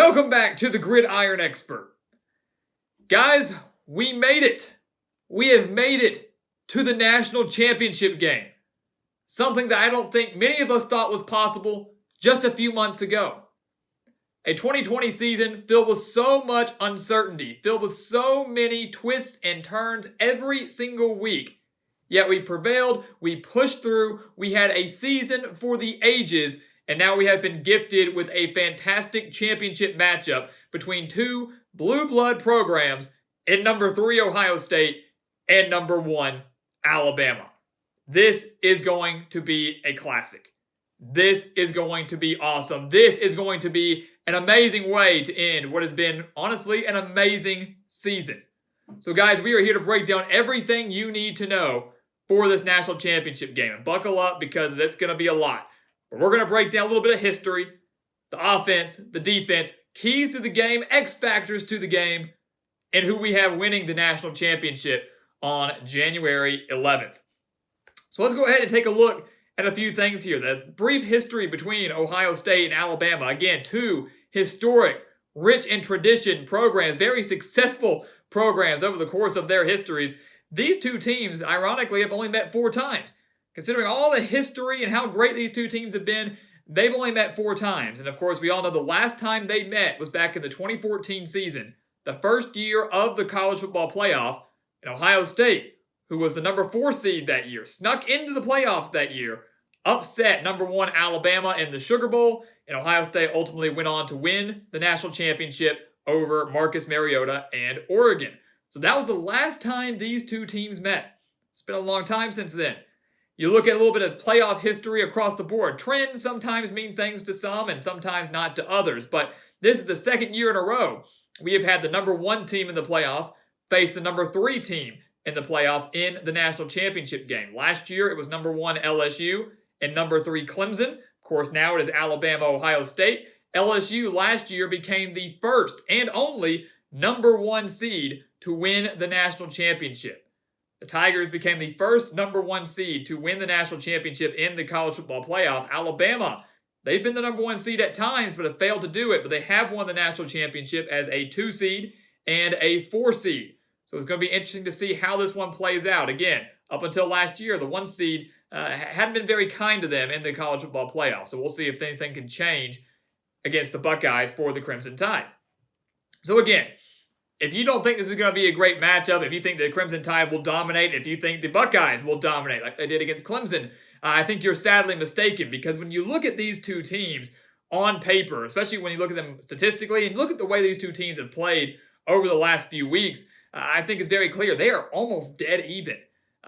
Welcome back to the Gridiron Expert. Guys, we made it. We have made it to the national championship game. Something that I don't think many of us thought was possible just a few months ago. A 2020 season filled with so much uncertainty, filled with so many twists and turns every single week. Yet we prevailed, we pushed through, we had a season for the ages, and now we have been gifted with a fantastic championship matchup between two blue blood programs in number 3 Ohio State and number 1 Alabama. This is going to be a classic. This is going to be awesome. This is going to be an amazing way to end what has been, honestly, an amazing season. So guys, we are here to break down everything you need to know for this national championship game. And buckle up because it's going to be a lot. But we're going to break down a little bit of history, the offense, the defense, keys to the game, X factors to the game, and who we have winning the national championship on January 11th. So let's go ahead and take a look at a few things here. The brief history between Ohio State and Alabama. Again, two historic, rich in tradition programs, very successful programs over the course of their histories. These two teams, ironically, have only met 4 times. Considering all the history and how great these two teams have been, they've only met 4 times. And of course, we all know the last time they met was back in the 2014 season, the first year of the college football playoff, and Ohio State, who was the number 4 seed that year, snuck into the playoffs that year, upset number 1 Alabama in the Sugar Bowl, and Ohio State ultimately went on to win the national championship over Marcus Mariota and Oregon. So that was the last time these two teams met. It's been a long time since then. You look at a little bit of playoff history across the board. Trends sometimes mean things to some and sometimes not to others, but this is the second year in a row we have had the number 1 team in the playoff face the number 3 team in the playoff in the national championship game. Last year, it was number 1 LSU and number 3 Clemson. Of course, now it is Alabama, Ohio State. LSU last year became the first and only number 1 seed to win the national championship. The Tigers became the first number 1 seed to win the national championship in the college football playoff. Alabama, they've been the number 1 seed at times, but have failed to do it. But they have won the national championship as a 2 seed and a 4 seed. So it's going to be interesting to see how this one plays out. Again, up until last year, the 1 seed hadn't been very kind to them in the college football playoff. So we'll see if anything can change against the Buckeyes for the Crimson Tide. So again, if you don't think this is going to be a great matchup, if you think the Crimson Tide will dominate, if you think the Buckeyes will dominate like they did against Clemson, I think you're sadly mistaken, because when you look at these two teams on paper, especially when you look at them statistically and look at the way these two teams have played over the last few weeks, I think it's very clear they are almost dead even.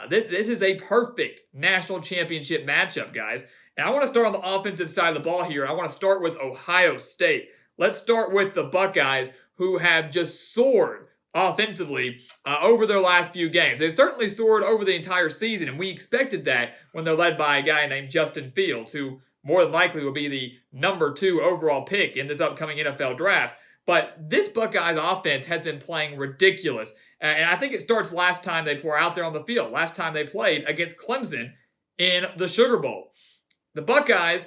This is a perfect national championship matchup, guys. And I want to start on the offensive side of the ball here. I want to start with Ohio State. Let's start with the Buckeyes, who have just soared offensively over their last few games. They've certainly soared over the entire season, and we expected that when they're led by a guy named Justin Fields, who more than likely will be the number 2 overall pick in this upcoming NFL draft. But this Buckeyes offense has been playing ridiculous, and I think it starts last time they were out there on the field, last time they played against Clemson in the Sugar Bowl. The Buckeyes,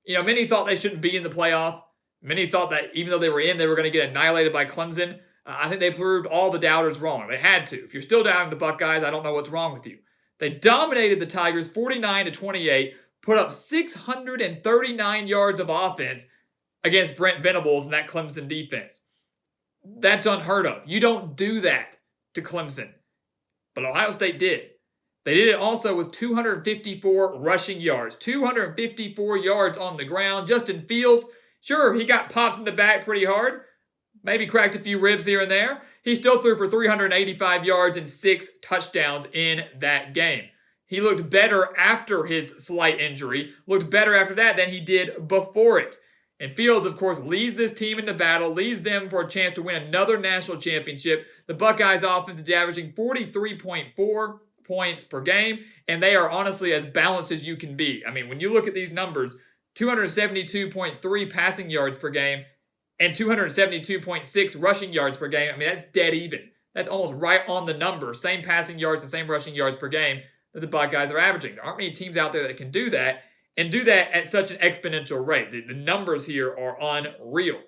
many thought they shouldn't be in the playoff. Many thought that even though they were in, they were going to get annihilated by Clemson. I think they proved all the doubters wrong. They had to. If you're still doubting the Buckeyes, I don't know what's wrong with you. They dominated the Tigers 49-28, put up 639 yards of offense against Brent Venables and that Clemson defense. That's unheard of. You don't do that to Clemson. But Ohio State did. They did it also with 254 rushing yards. 254 yards on the ground. Justin Fields, sure, he got popped in the back pretty hard. Maybe cracked a few ribs here and there. He still threw for 385 yards and 6 touchdowns in that game. He looked better after his slight injury, looked better after that than he did before it. And Fields, of course, leads this team into battle, leads them for a chance to win another national championship. The Buckeyes offense is averaging 43.4 points per game, and they are honestly as balanced as you can be. I mean, when you look at these numbers, 272.3 passing yards per game and 272.6 rushing yards per game. I mean, that's dead even. That's almost right on the number. Same passing yards and same rushing yards per game that the Buckeyes are averaging. There aren't many teams out there that can do that and do that at such an exponential rate. The numbers here are unreal.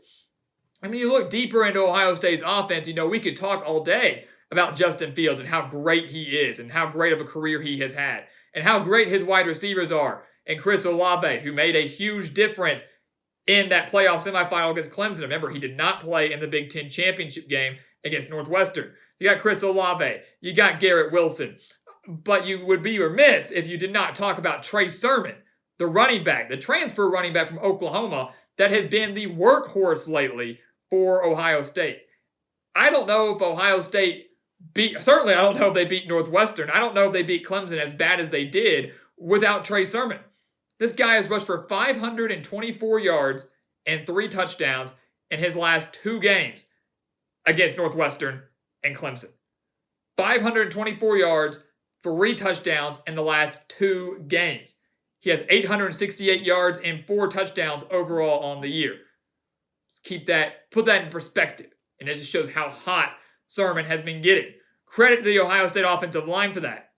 I mean, you look deeper into Ohio State's offense, we could talk all day about Justin Fields and how great he is and how great of a career he has had and how great his wide receivers are. And Chris Olave, who made a huge difference in that playoff semifinal against Clemson. Remember, he did not play in the Big Ten championship game against Northwestern. You got Chris Olave. You got Garrett Wilson. But you would be remiss if you did not talk about Trey Sermon, the running back, the transfer running back from Oklahoma that has been the workhorse lately for Ohio State. I don't know if Ohio State certainly I don't know if they beat Northwestern. I don't know if they beat Clemson as bad as they did without Trey Sermon. This guy has rushed for 524 yards and 3 touchdowns in his last 2 games against Northwestern and Clemson. 524 yards, 3 touchdowns in the last 2 games. He has 868 yards and 4 touchdowns overall on the year. Put that in perspective. And it just shows how hot Sermon has been getting. Credit to the Ohio State offensive line for that.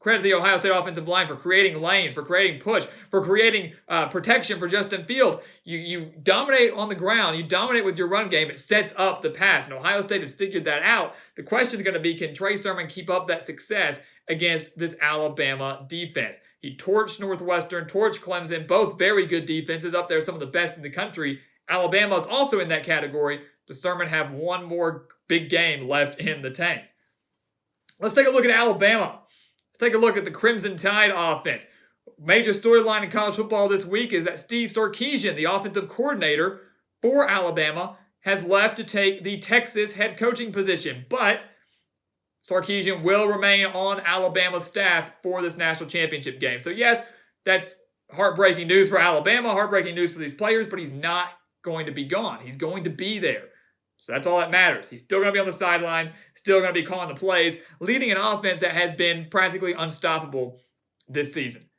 Credit to the Ohio State offensive line for creating lanes, for creating push, for creating protection for Justin Fields. You dominate on the ground. You dominate with your run game. It sets up the pass. And Ohio State has figured that out. The question is going to be, can Trey Sermon keep up that success against this Alabama defense? He torched Northwestern, torched Clemson, both very good defenses, up there, some of the best in the country. Alabama is also in that category. Does Sermon have one more big game left in the tank? Let's take a look at Alabama. Let's take a look at the Crimson Tide offense. Major storyline in college football this week is that Steve Sarkisian, the offensive coordinator for Alabama, has left to take the Texas head coaching position. But Sarkisian will remain on Alabama's staff for this national championship game. So yes, that's heartbreaking news for Alabama, heartbreaking news for these players, but he's not going to be gone. He's going to be there. So that's all that matters. He's still going to be on the sidelines, still going to be calling the plays, leading an offense that has been practically unstoppable this season.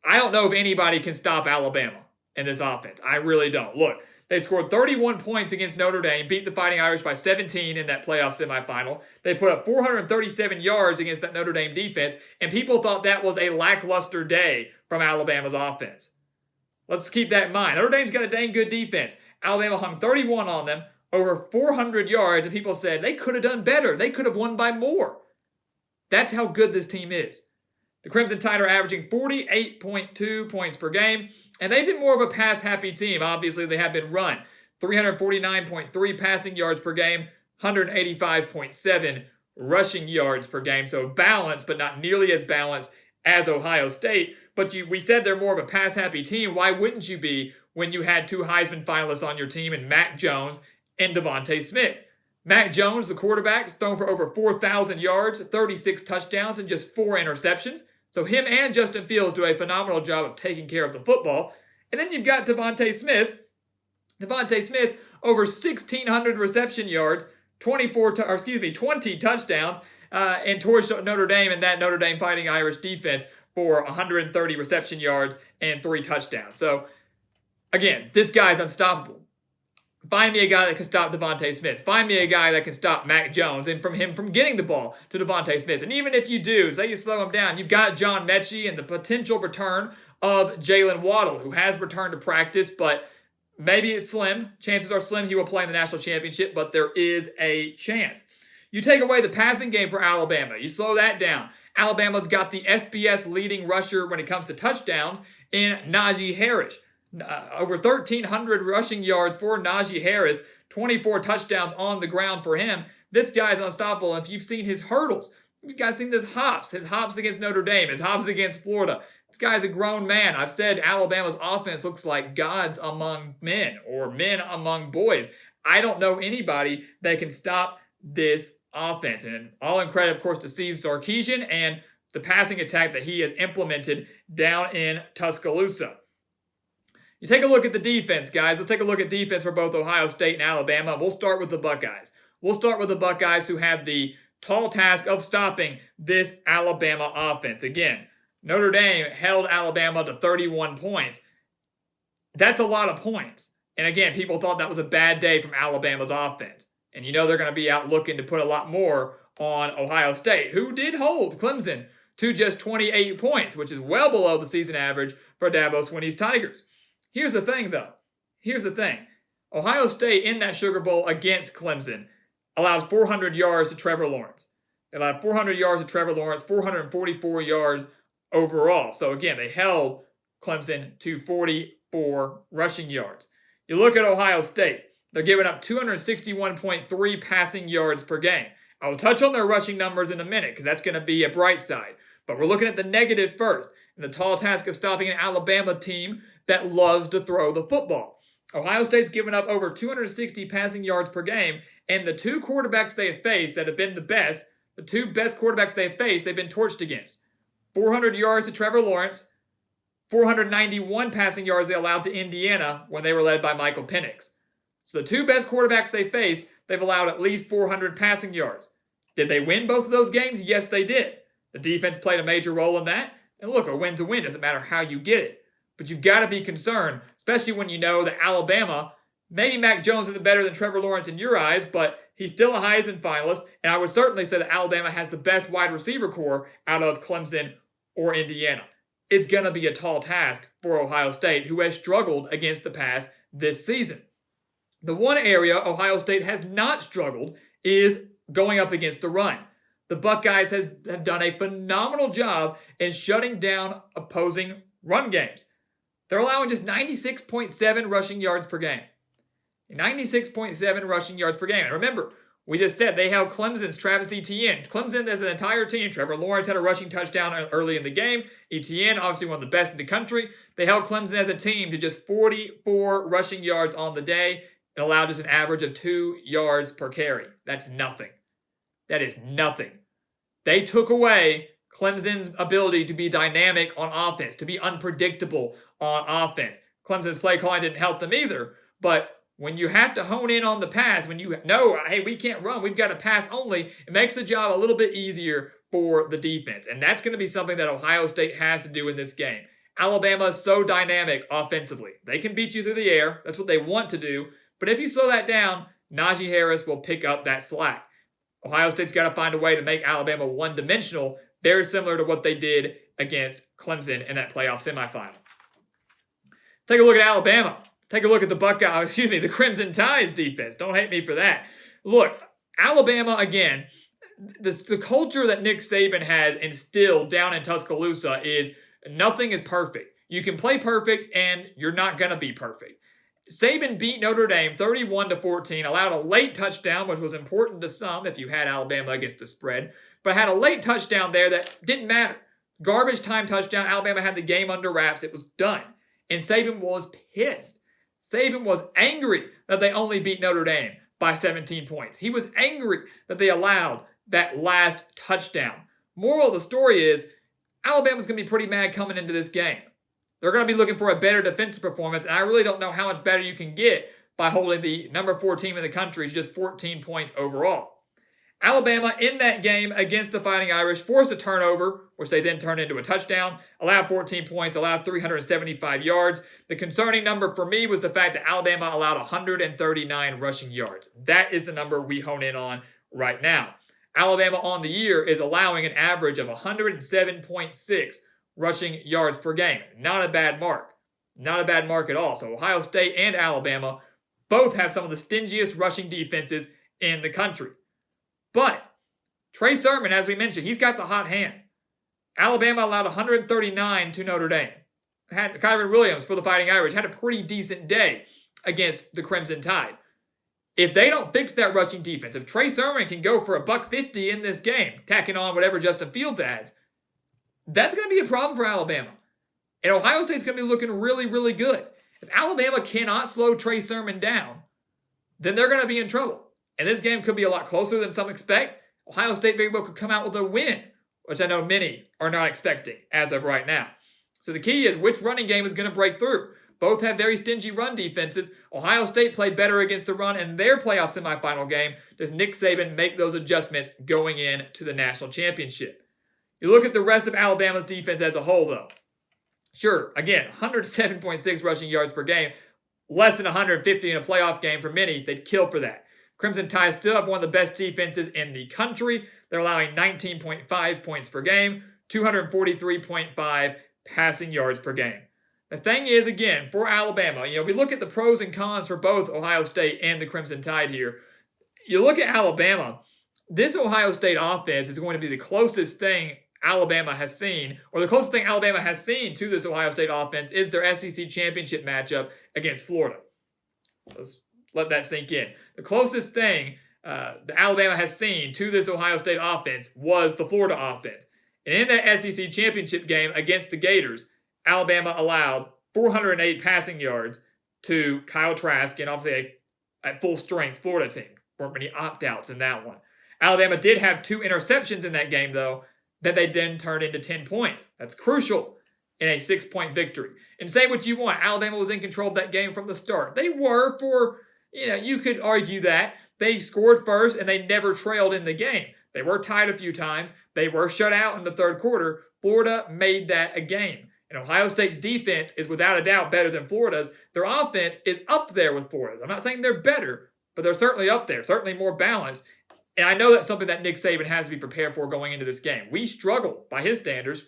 I don't know if anybody can stop Alabama in this offense. I really don't. Look, they scored 31 points against Notre Dame, beat the Fighting Irish by 17 in that playoff semifinal. They put up 437 yards against that Notre Dame defense, and people thought that was a lackluster day from Alabama's offense. Let's keep that in mind. Notre Dame's got a dang good defense. Alabama hung 31 on them, over 400 yards, and people said they could have done better. They could have won by more. That's how good this team is. The Crimson Tide are averaging 48.2 points per game, and they've been more of a pass-happy team. Obviously, they have been run. 349.3 passing yards per game, 185.7 rushing yards per game. So balanced, but not nearly as balanced as Ohio State. But we said they're more of a pass-happy team. Why wouldn't you be when you had 2 Heisman finalists on your team in Mac Jones and Devonta Smith? Mac Jones, the quarterback, has thrown for over 4,000 yards, 36 touchdowns, and just 4 interceptions. So him and Justin Fields do a phenomenal job of taking care of the football. And then you've got Devonta Smith. Devonta Smith, over 1,600 reception yards, 20 touchdowns, and torched Notre Dame and that Notre Dame Fighting Irish defense for 130 reception yards and 3 touchdowns. So, again, this guy's unstoppable. Find me a guy that can stop Devonta Smith. Find me a guy that can stop Mac Jones and from him from getting the ball to Devonta Smith. And even if you do, say you slow him down, you've got John Mechie and the potential return of Jalen Waddle, who has returned to practice, but maybe it's slim. Chances are slim he will play in the national championship, but there is a chance. You take away the passing game for Alabama. You slow that down. Alabama's got the FBS leading rusher when it comes to touchdowns in Najee Harris. Over 1,300 rushing yards for Najee Harris, 24 touchdowns on the ground for him. This guy's unstoppable. If you've seen his hurdles, you guys seen his hops against Notre Dame, his hops against Florida. This guy's a grown man. I've said Alabama's offense looks like gods among men or men among boys. I don't know anybody that can stop this offense. And all in credit, of course, to Steve Sarkisian and the passing attack that he has implemented down in Tuscaloosa. You take a look at the defense, guys. Let's take a look at defense for both Ohio State and Alabama. We'll start with the Buckeyes. We'll start with the Buckeyes, who have the tall task of stopping this Alabama offense. Again, Notre Dame held Alabama to 31 points. That's a lot of points. And again, people thought that was a bad day from Alabama's offense. And you know they're going to be out looking to put a lot more on Ohio State, who did hold Clemson to just 28 points, which is well below the season average for Dabo Swinney's Tigers. Here's the thing, though. Here's the thing. Ohio State in that Sugar Bowl against Clemson allowed 400 yards to Trevor Lawrence. They allowed 400 yards to Trevor Lawrence, 444 yards overall. So again, they held Clemson to 44 rushing yards. You look at Ohio State, they're giving up 261.3 passing yards per game. I will touch on their rushing numbers in a minute because that's going to be a bright side. But we're looking at the negative first, and the tall task of stopping an Alabama team that loves to throw the football. Ohio State's given up over 260 passing yards per game, and the two quarterbacks they have faced that have been the two best quarterbacks they have faced, they've been torched against. 400 yards to Trevor Lawrence, 491 passing yards they allowed to Indiana when they were led by Michael Penix. So the two best quarterbacks they faced, they've allowed at least 400 passing yards. Did they win both of those games? Yes, they did. The defense played a major role in that. And look, a win's a win. Doesn't matter how you get it. But you've got to be concerned, especially when you know that Alabama, maybe Mac Jones isn't better than Trevor Lawrence in your eyes, but he's still a Heisman finalist. And I would certainly say that Alabama has the best wide receiver core out of Clemson or Indiana. It's going to be a tall task for Ohio State, who has struggled against the pass this season. The one area Ohio State has not struggled is going up against the run. The Buckeyes have done a phenomenal job in shutting down opposing run games. They're allowing just 96.7 rushing yards per game. 96.7 rushing yards per game. And remember, we just said they held Clemson's Travis Etienne. Clemson as an entire team. Trevor Lawrence had a rushing touchdown early in the game. Etienne, obviously one of the best in the country. They held Clemson as a team to just 44 rushing yards on the day and allowed just an average of 2 yards per carry. That's nothing. That is nothing. They took away Clemson's ability to be dynamic on offense, to be unpredictable on offense. Clemson's play calling didn't help them either, but when you have to hone in on the pass, when you know, hey, we can't run, we've got to pass only, it makes the job a little bit easier for the defense. And that's going to be something that Ohio State has to do in this game. Alabama is so dynamic offensively. They can beat you through the air. That's what they want to do. But if you slow that down, Najee Harris will pick up that slack. Ohio State's got to find a way to make Alabama one-dimensional, very similar to what they did against Clemson in that playoff semifinal. Take a look at Alabama. Take a look at the Crimson Tide's defense. Don't hate me for that. Look, Alabama, again, the culture that Nick Saban has instilled down in Tuscaloosa is nothing is perfect. You can play perfect, and you're not going to be perfect. Saban beat Notre Dame 31-14, allowed a late touchdown, which was important to some if you had Alabama against the spread, but had a late touchdown there that didn't matter. Garbage time touchdown. Alabama had the game under wraps. It was done. And Saban was pissed. Saban was angry that they only beat Notre Dame by 17 points. He was angry that they allowed that last touchdown. Moral of the story is Alabama's going to be pretty mad coming into this game. They're going to be looking for a better defensive performance, and I really don't know how much better you can get by holding the number 4 team in the country to just 14 points overall. Alabama, in that game against the Fighting Irish, forced a turnover, which they then turned into a touchdown, allowed 14 points, allowed 375 yards. The concerning number for me was the fact that Alabama allowed 139 rushing yards. That is the number we hone in on right now. Alabama on the year is allowing an average of 107.6 rushing yards per game. Not a bad mark. Not a bad mark at all. So Ohio State and Alabama both have some of the stingiest rushing defenses in the country. But Trey Sermon, as we mentioned, he's got the hot hand. Alabama allowed 139 to Notre Dame. Kyron Williams for the Fighting Irish had a pretty decent day against the Crimson Tide. If they don't fix that rushing defense, if Trey Sermon can go for $150 in this game, tacking on whatever Justin Fields adds, that's going to be a problem for Alabama. And Ohio State's going to be looking really, really good. If Alabama cannot slow Trey Sermon down, then they're going to be in trouble. And this game could be a lot closer than some expect. Ohio State very well could come out with a win, which I know many are not expecting as of right now. So the key is which running game is going to break through. Both have very stingy run defenses. Ohio State played better against the run in their playoff semifinal game. Does Nick Saban make those adjustments going into the national championship? You look at the rest of Alabama's defense as a whole, though. Sure, again, 107.6 rushing yards per game. Less than 150 in a playoff game for many. They'd kill for that. Crimson Tide still have one of the best defenses in the country. They're allowing 19.5 points per game, 243.5 passing yards per game. The thing is, again, for Alabama, we look at the pros and cons for both Ohio State and the Crimson Tide here. You look at Alabama, this Ohio State offense is going to be the closest thing Alabama has seen, or the closest thing Alabama has seen to this Ohio State offense is their SEC championship matchup against Florida. Let's let that sink in. The closest thing that Alabama has seen to this Ohio State offense was the Florida offense. And in that SEC championship game against the Gators, Alabama allowed 408 passing yards to Kyle Trask and obviously at full strength Florida team. Weren't many opt-outs in that one. Alabama did have 2 interceptions in that game, though, that they then turned into 10 points. That's crucial in a 6-point victory. And say what you want, Alabama was in control of that game from the start. They were for, you could argue that. They scored first and they never trailed in the game. They were tied a few times. They were shut out in the third quarter. Florida made that a game. And Ohio State's defense is without a doubt better than Florida's. Their offense is up there with Florida's. I'm not saying they're better, but they're certainly up there, certainly more balanced. And I know that's something that Nick Saban has to be prepared for going into this game. We struggled, by his standards,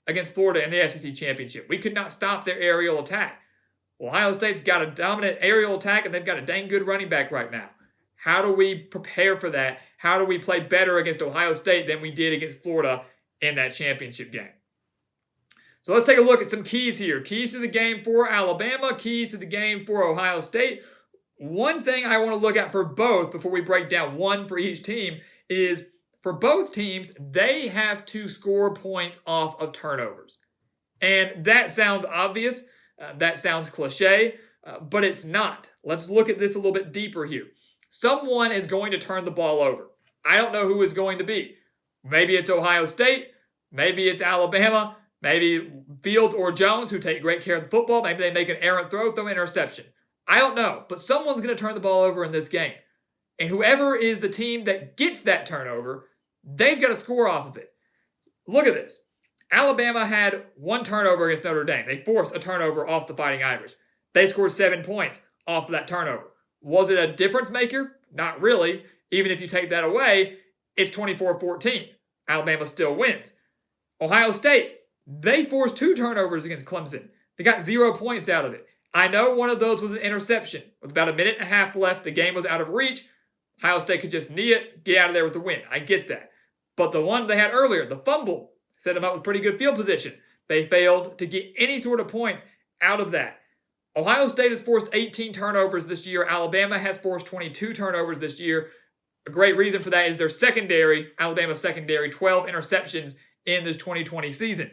against Florida in the SEC Championship. We could not stop their aerial attack. Ohio State's got a dominant aerial attack, and they've got a dang good running back right now. How do we prepare for that? How do we play better against Ohio State than we did against Florida in that championship game? So let's take a look at some keys here. Keys to the game for Alabama, keys to the game for Ohio State. One thing I want to look at for both before we break down one for each team is for both teams, they have to score points off of turnovers. And that sounds obvious. That sounds cliche, but it's not. Let's look at this a little bit deeper here. Someone is going to turn the ball over. I don't know who is going to be. Maybe it's Ohio State. Maybe it's Alabama. Maybe Fields or Jones, who take great care of the football. Maybe they make an errant throw interception. I don't know, but someone's going to turn the ball over in this game. And whoever is the team that gets that turnover, they've got to score off of it. Look at this. Alabama had 1 turnover against Notre Dame. They forced a turnover off the Fighting Irish. They scored 7 points off of that turnover. Was it a difference maker? Not really. Even if you take that away, it's 24-14. Alabama still wins. Ohio State, they forced 2 turnovers against Clemson. They got 0 points out of it. I know one of those was an interception. With about a minute and a half left, the game was out of reach. Ohio State could just knee it, get out of there with the win. I get that. But the one they had earlier, the fumble, set them up with pretty good field position. They failed to get any sort of points out of that. Ohio State has forced 18 turnovers this year. Alabama has forced 22 turnovers this year. A great reason for that is their secondary, Alabama's secondary, 12 interceptions in this 2020 season.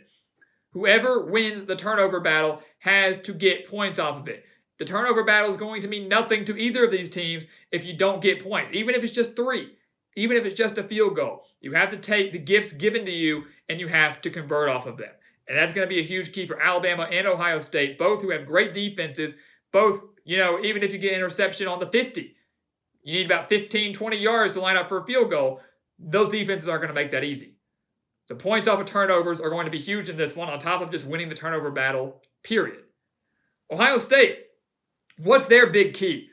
Whoever wins the turnover battle has to get points off of it. The turnover battle is going to mean nothing to either of these teams if you don't get points, even if it's just 3, even if it's just a field goal. You have to take the gifts given to you and you have to convert off of them. And that's going to be a huge key for Alabama and Ohio State, both who have great defenses, both, even if you get an interception on the 50, you need about 15, 20 yards to line up for a field goal. Those defenses aren't going to make that easy. So points off of turnovers are going to be huge in this one, on top of just winning the turnover battle, period. Ohio State, what's their big key?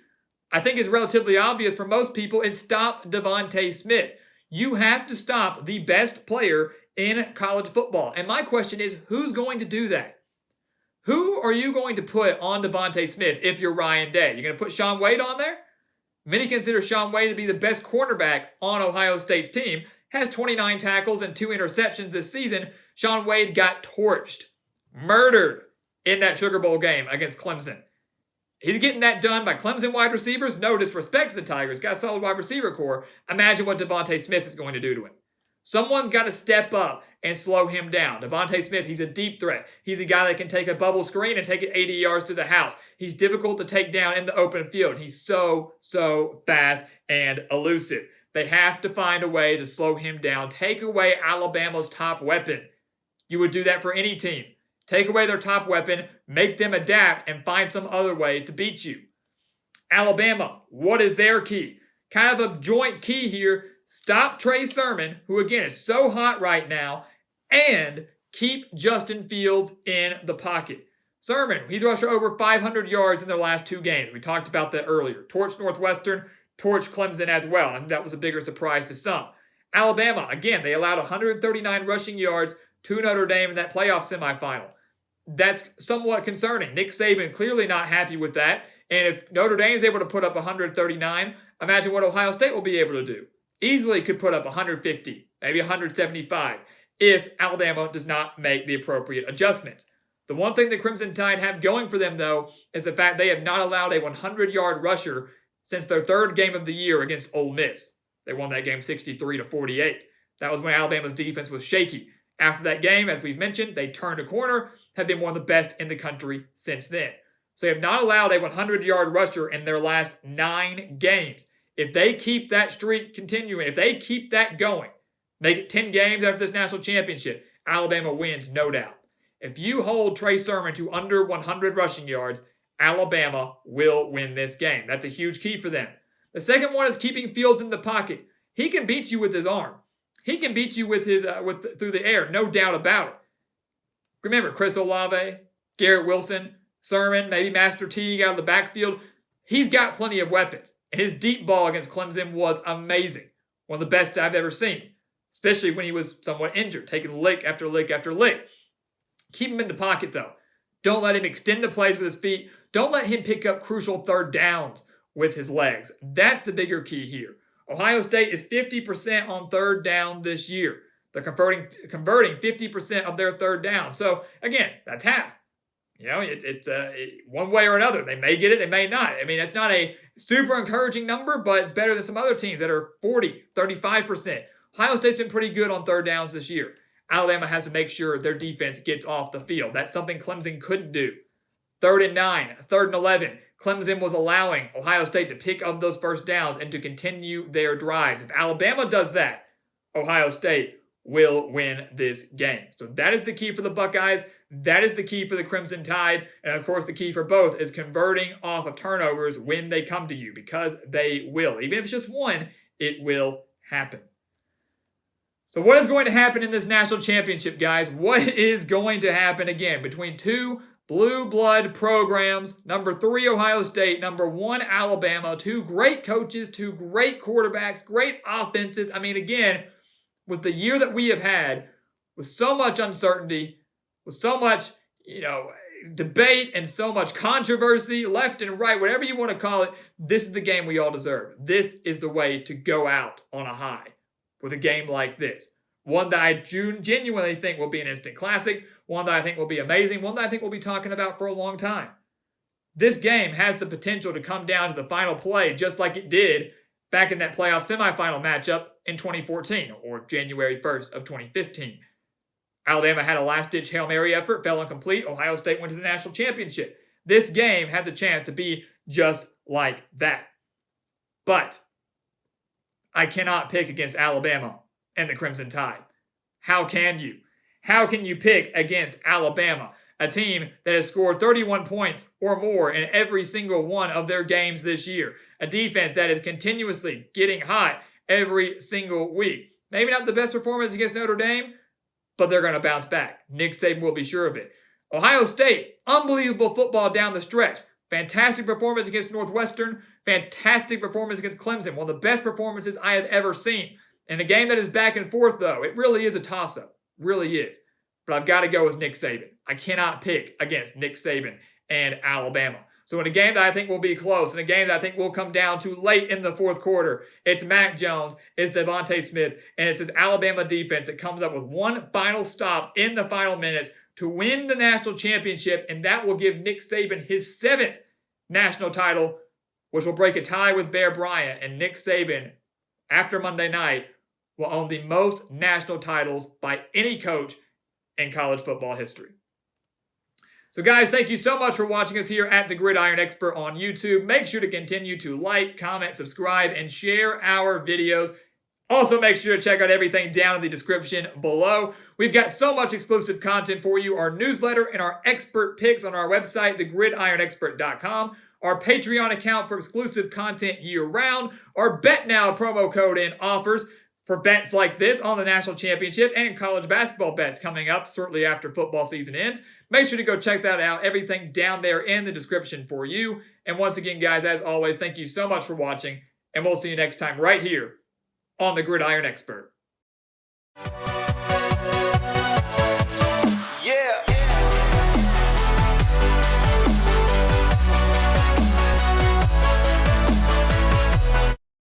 I think it's relatively obvious for most people. It's stop Devonta Smith. You have to stop the best player in college football. And my question is, who's going to do that? Who are you going to put on Devonta Smith if you're Ryan Day? You're going to put Shaun Wade on there? Many consider Shaun Wade to be the best cornerback on Ohio State's team. Has 29 tackles and 2 interceptions this season. Shaun Wade got torched, murdered in that Sugar Bowl game against Clemson. He's getting that done by Clemson wide receivers. No disrespect to the Tigers. Got a solid wide receiver core. Imagine what Devonta Smith is going to do to him. Someone's got to step up and slow him down. Devonta Smith, he's a deep threat. He's a guy that can take a bubble screen and take it 80 yards to the house. He's difficult to take down in the open field. He's so fast and elusive. They have to find a way to slow him down. Take away Alabama's top weapon. You would do that for any team. Take away their top weapon, make them adapt, and find some other way to beat you. Alabama, what is their key? Kind of a joint key here. Stop Trey Sermon, who again is so hot right now, and keep Justin Fields in the pocket. Sermon, he's rushed over 500 yards in their last 2 games. We talked about that earlier. Torched Northwestern, torched Clemson as well. I think that was a bigger surprise to some. Alabama, again, they allowed 139 rushing yards to Notre Dame in that playoff semifinal. that's somewhat concerning. Nick Saban clearly not happy with that. And if Notre Dame is able to put up 139, imagine what Ohio State will be able to do. Easily could put up 150, maybe 175, if Alabama does not make the appropriate adjustments. The one thing the Crimson Tide have going for them, though, is the fact they have not allowed a 100-yard rusher since their third game of the year against Ole Miss. They won that game 63-48. That was when Alabama's defense was shaky. After that game, as we've mentioned, they turned a corner, have been one of the best in the country since then. So they have not allowed a 100-yard rusher in their last 9 games. If they keep that streak continuing, if they keep that going, make it 10 games after this national championship, Alabama wins, no doubt. If you hold Trey to under 100 rushing yards, Alabama will win this game. That's a huge key for them. The second one is keeping Fields in the pocket. He can beat you with his arm. He can beat you with his through the air, no doubt about it. Remember, Chris Olave, Garrett Wilson, Sermon, maybe Master Teague out of the backfield. He's got plenty of weapons. And his deep ball against Clemson was amazing. One of the best I've ever seen, especially when he was somewhat injured, taking lick after lick after lick. Keep him in the pocket, though. Don't let him extend the plays with his feet. Don't let him pick up crucial third downs with his legs. That's the bigger key here. Ohio State is 50% on third down this year. They're converting 50% of their third down. So, again, that's half. You know, it's one way or another. They may get it, they may not. I mean, that's not a super encouraging number, but it's better than some other teams that are 40, 35%. Ohio State's been pretty good on third downs this year. Alabama has to make sure their defense gets off the field. That's something Clemson couldn't do. 3rd and 9, 3rd and 11. Clemson was allowing Ohio State to pick up those first downs and to continue their drives. If Alabama does that, Ohio State will win this game. So that is the key for the Buckeyes. That is the key for the Crimson Tide. And of course, the key for both is converting off of turnovers when they come to you, because they will. Even if it's just one, it will happen. So what is going to happen in this national championship, guys? What is going to happen again between two blue blood programs? Number 3, Ohio State. Number 1, Alabama. 2 great coaches, 2 great quarterbacks, great offenses. I mean, again, with the year that we have had, with so much uncertainty, with so much, debate and so much controversy, left and right, whatever you want to call it, this is the game we all deserve. This is the way to go out on a high with a game like this. One that I genuinely think will be an instant classic, one that I think will be amazing, one that I think we'll be talking about for a long time. This game has the potential to come down to the final play just like it did back in that playoff semifinal matchup in 2014 or January 1st of 2015. Alabama had a last-ditch Hail Mary effort, fell incomplete. Ohio State went to the national championship. This game had the chance to be just like that. But I cannot pick against Alabama and the Crimson Tide. How can you? How can you pick against Alabama, a team that has scored 31 points or more in every single one of their games this year? A defense that is continuously getting hot every single week. Maybe not the best performance against Notre Dame, but they're going to bounce back. Nick Saban will be sure of it. Ohio State, unbelievable football down the stretch. Fantastic performance against Northwestern. Fantastic performance against Clemson. One of the best performances I have ever seen. In a game that is back and forth, though, it really is a toss-up. Really is. But I've got to go with Nick Saban. I cannot pick against Nick Saban and Alabama. So in a game that I think will be close, in a game that I think will come down to late in the fourth quarter, it's Mac Jones, it's Devonta Smith, and it's this Alabama defense that comes up with one final stop in the final minutes to win the national championship, and that will give Nick Saban his 7th national title, which will break a tie with Bear Bryant. And Nick Saban, after Monday night, will own the most national titles by any coach in college football history. So guys, thank you so much for watching us here at The Gridiron Expert on YouTube. Make sure to continue to like, comment, subscribe, and share our videos. Also, make sure to check out everything down in the description below. We've got so much exclusive content for you. Our newsletter and our expert picks on our website, thegridironexpert.com. Our Patreon account for exclusive content year-round. Our Bet Now promo code and offers for bets like this on the national championship and college basketball bets coming up shortly after football season ends. Make sure to go check that out. Everything down there in the description for you. And once again, guys, as always, thank you so much for watching, and we'll see you next time right here on The Gridiron Expert.